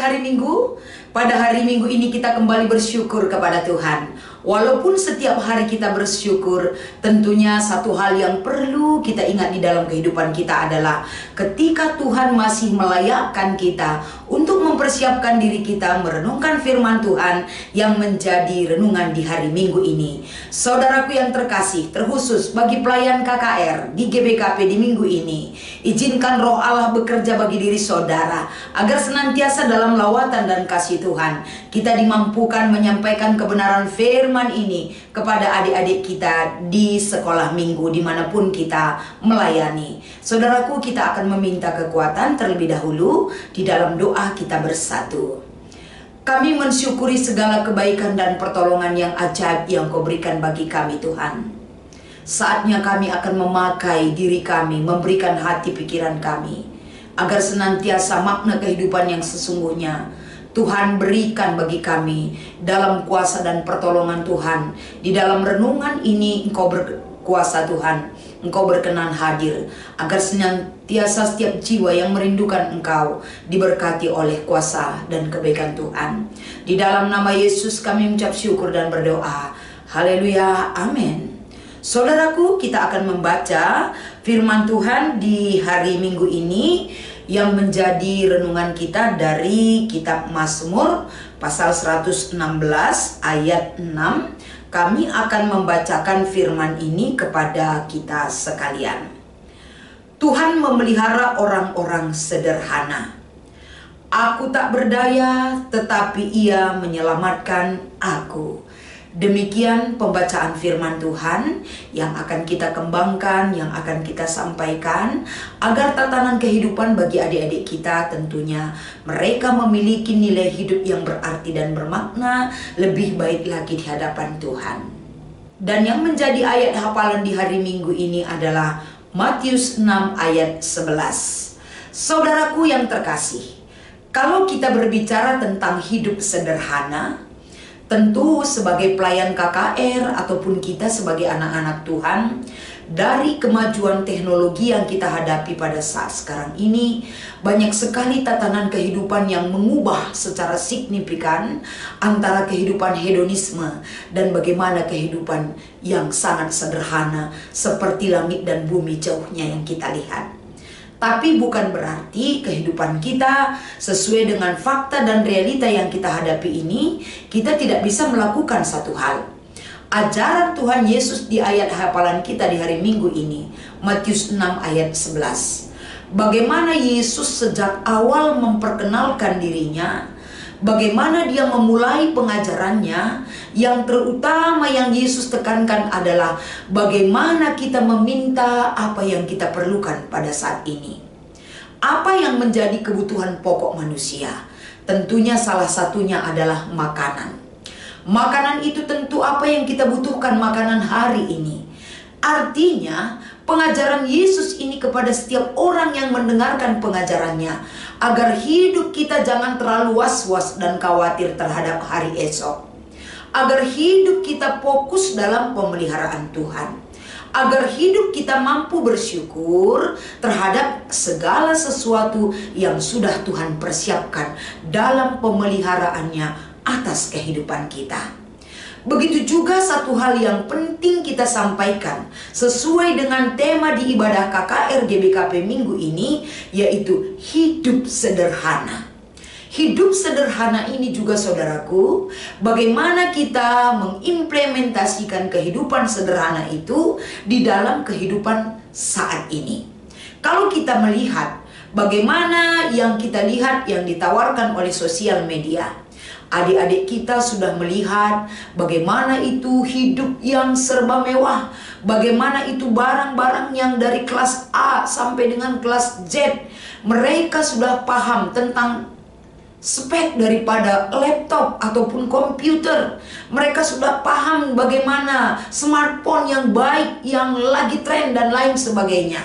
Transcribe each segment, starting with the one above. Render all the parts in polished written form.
hari Minggu. Pada hari Minggu ini kita kembali bersyukur kepada Tuhan. Walaupun setiap hari kita bersyukur, tentunya satu hal yang perlu kita ingat di dalam kehidupan kita adalah ketika Tuhan masih melayakkan kita untuk mempersiapkan diri kita merenungkan firman Tuhan yang menjadi renungan di hari Minggu ini. Saudaraku yang terkasih, terkhusus bagi pelayan KKR di GBKP di minggu ini, izinkan Roh Allah bekerja bagi diri saudara agar senantiasa dalam lawatan dan kasih Tuhan kita dimampukan menyampaikan kebenaran firman ini kepada adik-adik kita di sekolah minggu dimanapun kita melayani. Saudaraku, kita akan meminta kekuatan terlebih dahulu di dalam doa kita bersatu. Kami mensyukuri segala kebaikan dan pertolongan yang ajaib yang Kau berikan bagi kami Tuhan. Saatnya kami akan memakai diri kami, memberikan hati pikiran kami agar senantiasa makna kehidupan yang sesungguhnya Tuhan berikan bagi kami dalam kuasa dan pertolongan Tuhan. Di dalam renungan ini Engkau berkuasa Tuhan, Engkau berkenan hadir agar senantiasa setiap jiwa yang merindukan Engkau diberkati oleh kuasa dan kebaikan Tuhan. Di dalam nama Yesus kami mengucap syukur dan berdoa. Haleluya, amin. Saudaraku, kita akan membaca firman Tuhan di hari Minggu ini yang menjadi renungan kita dari kitab Mazmur pasal 116 ayat 6. Kami akan membacakan firman ini kepada kita sekalian. Tuhan memelihara orang-orang sederhana. Aku tak berdaya, tetapi Ia menyelamatkan aku. Demikian pembacaan firman Tuhan yang akan kita kembangkan, yang akan kita sampaikan agar tatanan kehidupan bagi adik-adik kita tentunya mereka memiliki nilai hidup yang berarti dan bermakna lebih baik lagi di hadapan Tuhan. Dan yang menjadi ayat hafalan di hari Minggu ini adalah Matius 6 ayat 11. Saudaraku yang terkasih, kalau kita berbicara tentang hidup sederhana, tentu sebagai pelayan KKR ataupun kita sebagai anak-anak Tuhan, dari kemajuan teknologi yang kita hadapi pada saat sekarang ini, banyak sekali tatanan kehidupan yang mengubah secara signifikan antara kehidupan hedonisme dan bagaimana kehidupan yang sangat sederhana seperti langit dan bumi jauhnya yang kita lihat. Tapi bukan berarti kehidupan kita sesuai dengan fakta dan realita yang kita hadapi ini, kita tidak bisa melakukan satu hal. Ajaran Tuhan Yesus di ayat hafalan kita di hari Minggu ini, Matius 6 ayat 11. Bagaimana Yesus sejak awal memperkenalkan dirinya, bagaimana dia memulai pengajarannya, yang terutama yang Yesus tekankan adalah bagaimana kita meminta apa yang kita perlukan pada saat ini. Apa yang menjadi kebutuhan pokok manusia? Tentunya salah satunya adalah makanan. Makanan itu tentu apa yang kita butuhkan makanan hari ini. Artinya pengajaran Yesus ini kepada setiap orang yang mendengarkan pengajarannya agar hidup kita jangan terlalu was-was dan khawatir terhadap hari esok. Agar hidup kita fokus dalam pemeliharaan Tuhan. Agar hidup kita mampu bersyukur terhadap segala sesuatu yang sudah Tuhan persiapkan dalam pemeliharaannya atas kehidupan kita. Begitu juga satu hal yang penting kita sampaikan sesuai dengan tema di ibadah KKR GBKP minggu ini, yaitu hidup sederhana. Hidup sederhana ini juga saudaraku, bagaimana kita mengimplementasikan kehidupan sederhana itu di dalam kehidupan saat ini. Kalau kita melihat bagaimana yang kita lihat yang ditawarkan oleh sosial media, adik-adik kita sudah melihat bagaimana itu hidup yang serba mewah, bagaimana itu barang-barang yang dari kelas A sampai dengan kelas Z. Mereka sudah paham tentang spek daripada laptop ataupun komputer. Mereka sudah paham bagaimana smartphone yang baik, yang lagi tren dan lain sebagainya.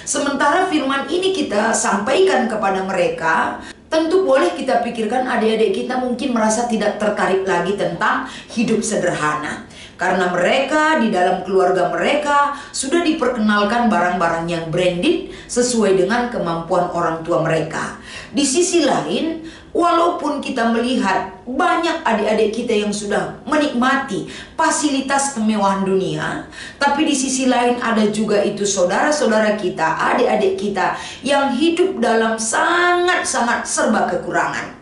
Sementara firman ini kita sampaikan kepada mereka, tentu boleh kita pikirkan adik-adik kita mungkin merasa tidak tertarik lagi tentang hidup sederhana. Karena mereka di dalam keluarga mereka sudah diperkenalkan barang-barang yang branded sesuai dengan kemampuan orang tua mereka. Di sisi lain, Walaupun kita melihat banyak adik-adik kita yang sudah menikmati fasilitas kemewahan dunia, tapi di sisi lain ada juga itu saudara-saudara kita, adik-adik kita yang hidup dalam sangat-sangat serba kekurangan.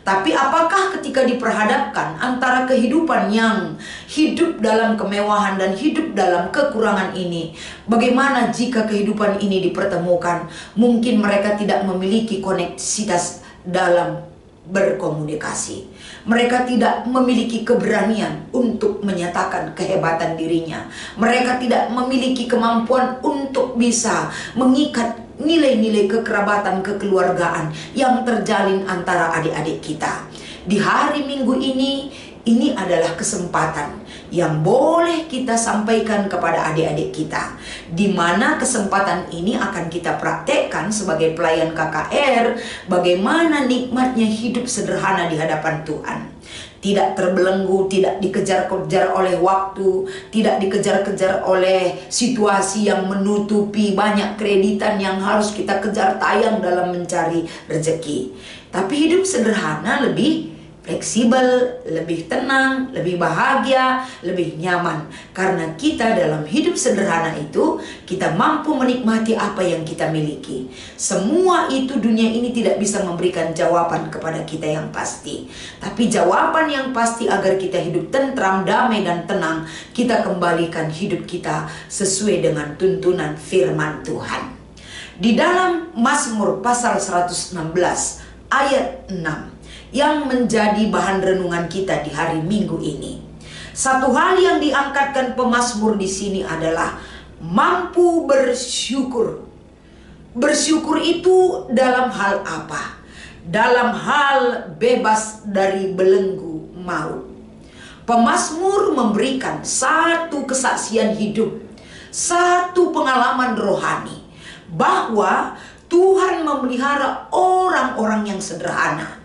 Tapi apakah ketika diperhadapkan antara kehidupan yang hidup dalam kemewahan dan hidup dalam kekurangan ini, bagaimana jika kehidupan ini dipertemukan? Mungkin mereka tidak memiliki koneksitas dalam berkomunikasi. Mereka tidak memiliki keberanian untuk menyatakan kehebatan dirinya. Mereka tidak memiliki kemampuan untuk bisa mengikat nilai-nilai kekerabatan kekeluargaan yang terjalin antara adik-adik kita. Di hari Minggu ini adalah kesempatan yang boleh kita sampaikan kepada adik-adik kita, di mana kesempatan ini akan kita praktekkan sebagai pelayan KKR, bagaimana nikmatnya hidup sederhana di hadapan Tuhan. Tidak terbelenggu, tidak dikejar-kejar oleh waktu, tidak dikejar-kejar oleh situasi yang menutupi banyak kreditan yang harus kita kejar tayang dalam mencari rezeki. Tapi hidup sederhana lebih fleksibel, lebih tenang, lebih bahagia, lebih nyaman. Karena kita dalam hidup sederhana itu, kita mampu menikmati apa yang kita miliki. Semua itu dunia ini tidak bisa memberikan jawaban kepada kita yang pasti. Tapi jawaban yang pasti agar kita hidup tentram, damai, dan tenang, kita kembalikan hidup kita sesuai dengan tuntunan firman Tuhan. Di dalam Mazmur pasal 116 ayat 6 yang menjadi bahan renungan kita di hari Minggu ini. Satu hal yang diangkatkan pemazmur di sini adalah mampu bersyukur. Bersyukur itu dalam hal apa? Dalam hal bebas dari belenggu maut. Pemazmur memberikan satu kesaksian hidup, satu pengalaman rohani, bahwa Tuhan memelihara orang-orang yang sederhana.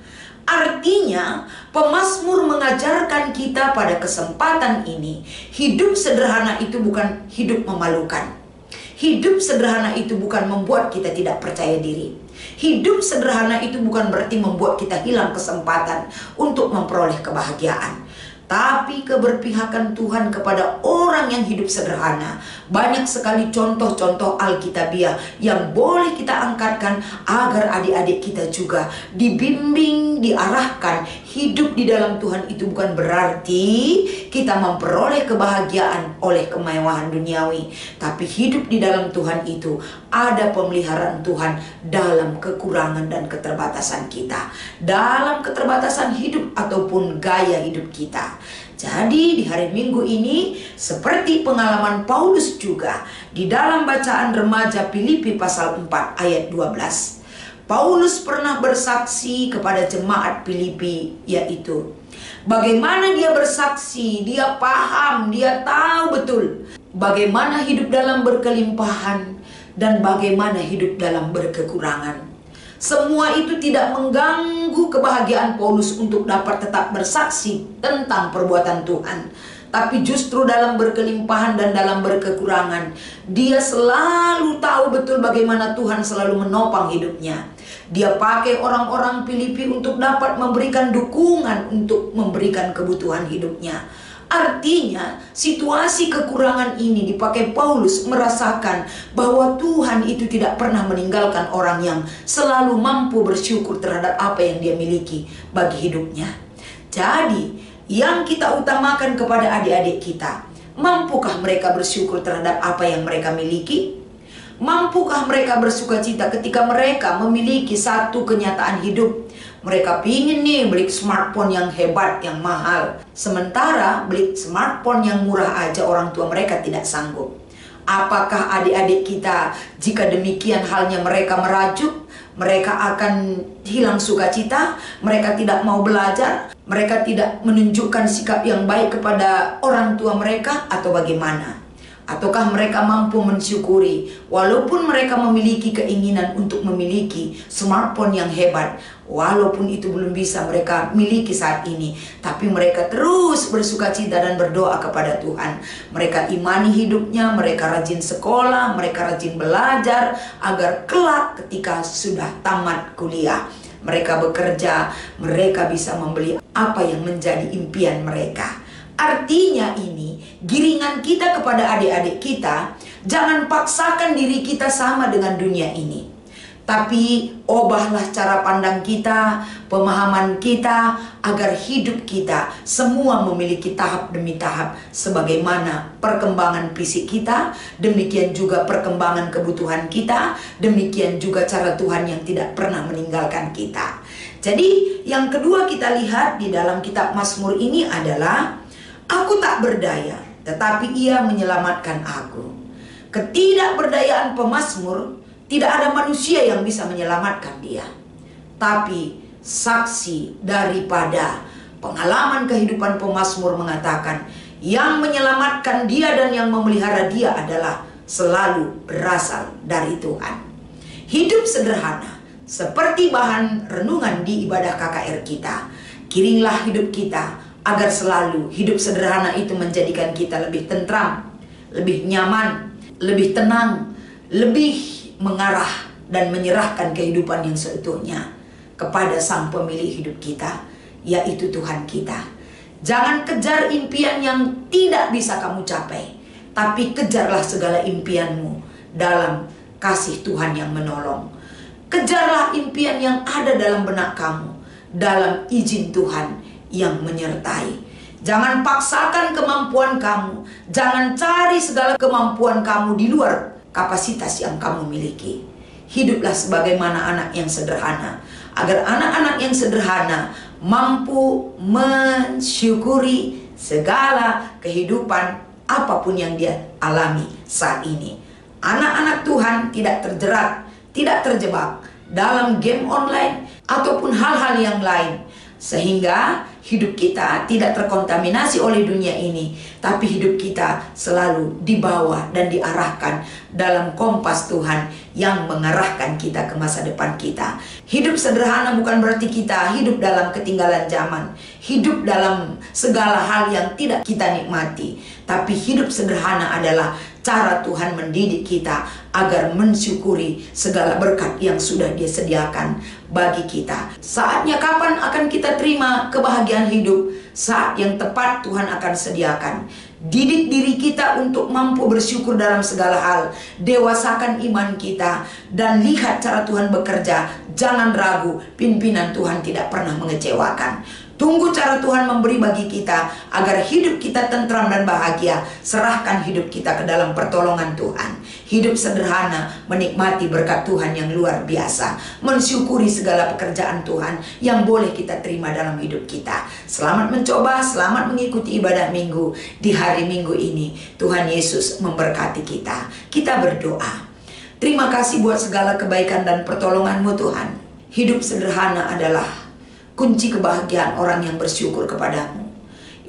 Artinya, pemazmur mengajarkan kita pada kesempatan ini, hidup sederhana itu bukan hidup memalukan. Hidup sederhana itu bukan membuat kita tidak percaya diri. Hidup sederhana itu bukan berarti membuat kita hilang kesempatan untuk memperoleh kebahagiaan. Tapi keberpihakan Tuhan kepada orang yang hidup sederhana. Banyak sekali contoh-contoh Alkitabiah yang boleh kita angkatkan agar adik-adik kita juga dibimbing, diarahkan. Hidup di dalam Tuhan itu bukan berarti kita memperoleh kebahagiaan oleh kemewahan duniawi. Tapi hidup di dalam Tuhan itu ada pemeliharaan Tuhan dalam kekurangan dan keterbatasan kita. Dalam keterbatasan hidup ataupun gaya hidup kita. Jadi di hari Minggu ini, seperti pengalaman Paulus juga di dalam bacaan remaja Filipi pasal 4 ayat 12. Paulus pernah bersaksi kepada jemaat Filipi, yaitu bagaimana dia bersaksi, dia paham, dia tahu betul bagaimana hidup dalam berkelimpahan dan bagaimana hidup dalam berkekurangan. Semua itu tidak mengganggu kebahagiaan Paulus untuk dapat tetap bersaksi tentang perbuatan Tuhan. Tapi justru dalam berkelimpahan dan dalam berkekurangan, dia selalu tahu betul bagaimana Tuhan selalu menopang hidupnya. Dia pakai orang-orang Filipi untuk dapat memberikan dukungan untuk memberikan kebutuhan hidupnya. Artinya, situasi kekurangan ini dipakai Paulus merasakan bahwa Tuhan itu tidak pernah meninggalkan orang yang selalu mampu bersyukur terhadap apa yang dia miliki bagi hidupnya. Jadi, yang kita utamakan kepada adik-adik kita, mampukah mereka bersyukur terhadap apa yang mereka miliki? Mampukah mereka bersukacita ketika mereka memiliki satu kenyataan hidup? Mereka pingin nih beli smartphone yang hebat, yang mahal. Sementara beli smartphone yang murah aja orang tua mereka tidak sanggup. Apakah adik-adik kita jika demikian halnya mereka merajuk? Mereka akan hilang sukacita? Mereka tidak mau belajar? Mereka tidak menunjukkan sikap yang baik kepada orang tua mereka? Atau bagaimana? Ataukah mereka mampu mensyukuri walaupun mereka memiliki keinginan untuk memiliki smartphone yang hebat, walaupun itu belum bisa mereka miliki saat ini, tapi mereka terus bersukacita dan berdoa kepada Tuhan. Mereka imani hidupnya, mereka rajin sekolah, mereka rajin belajar agar kelak ketika sudah tamat kuliah mereka bekerja, mereka bisa membeli apa yang menjadi impian mereka. Artinya ini, giringan kita kepada adik-adik kita, jangan paksakan diri kita sama dengan dunia ini. Tapi ubahlah cara pandang kita, pemahaman kita, agar hidup kita semua memiliki tahap demi tahap. Sebagaimana perkembangan fisik kita, demikian juga perkembangan kebutuhan kita, demikian juga cara Tuhan yang tidak pernah meninggalkan kita. Jadi yang kedua kita lihat di dalam kitab Mazmur ini adalah, aku tak berdaya, tetapi Ia menyelamatkan aku. Ketidakberdayaan pemazmur, tidak ada manusia yang bisa menyelamatkan dia. Tapi saksi daripada pengalaman kehidupan pemazmur mengatakan, yang menyelamatkan dia dan yang memelihara dia adalah selalu berasal dari Tuhan. Hidup sederhana seperti bahan renungan di ibadah KKR kita. Kiringlah hidup kita agar selalu hidup sederhana itu menjadikan kita lebih tentram, lebih nyaman, lebih tenang, lebih mengarah dan menyerahkan kehidupan yang seutuhnya kepada Sang Pemilik hidup kita, yaitu Tuhan kita. Jangan kejar impian yang tidak bisa kamu capai, tapi kejarlah segala impianmu dalam kasih Tuhan yang menolong. Kejarlah impian yang ada dalam benak kamu, dalam izin Tuhan yang menyertai. Jangan paksakan kemampuan kamu, jangan cari segala kemampuan kamu di luar kapasitas yang kamu miliki. Hiduplah sebagaimana anak yang sederhana, agar anak-anak yang sederhana mampu mensyukuri segala kehidupan apapun yang dia alami saat ini. Anak-anak Tuhan tidak terjerat, tidak terjebak dalam game online ataupun hal-hal yang lain, sehingga hidup kita tidak terkontaminasi oleh dunia ini, tapi hidup kita selalu dibawa dan diarahkan dalam kompas Tuhan yang mengarahkan kita ke masa depan kita. Hidup sederhana bukan berarti kita hidup dalam ketinggalan zaman, hidup dalam segala hal yang tidak kita nikmati, tapi hidup sederhana adalah cara Tuhan mendidik kita agar mensyukuri segala berkat yang sudah Dia sediakan bagi kita. Saatnya kapan akan kita terima kebahagiaan hidup? Saat yang tepat Tuhan akan sediakan. Didik diri kita untuk mampu bersyukur dalam segala hal. Dewasakan iman kita dan lihat cara Tuhan bekerja. Jangan ragu, pimpinan Tuhan tidak pernah mengecewakan. Tunggu cara Tuhan memberi bagi kita agar hidup kita tentram dan bahagia. Serahkan hidup kita ke dalam pertolongan Tuhan. Hidup sederhana, menikmati berkat Tuhan yang luar biasa, mensyukuri segala pekerjaan Tuhan yang boleh kita terima dalam hidup kita. Selamat mencoba, selamat mengikuti ibadah minggu. Di hari minggu ini Tuhan Yesus memberkati kita. Kita berdoa. Terima kasih buat segala kebaikan dan pertolongan-Mu Tuhan. Hidup sederhana adalah kunci kebahagiaan orang yang bersyukur kepadamu.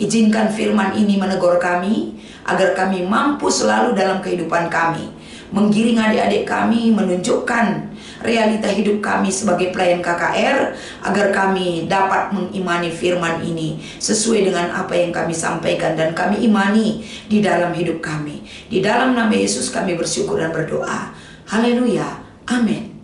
Izinkan firman ini menegur kami, agar kami mampu selalu dalam kehidupan kami, menggiring adik-adik kami, menunjukkan realita hidup kami sebagai pelayan KKR, agar kami dapat mengimani firman ini sesuai dengan apa yang kami sampaikan dan kami imani di dalam hidup kami. Di dalam nama Yesus kami bersyukur dan berdoa. Haleluya. Amin.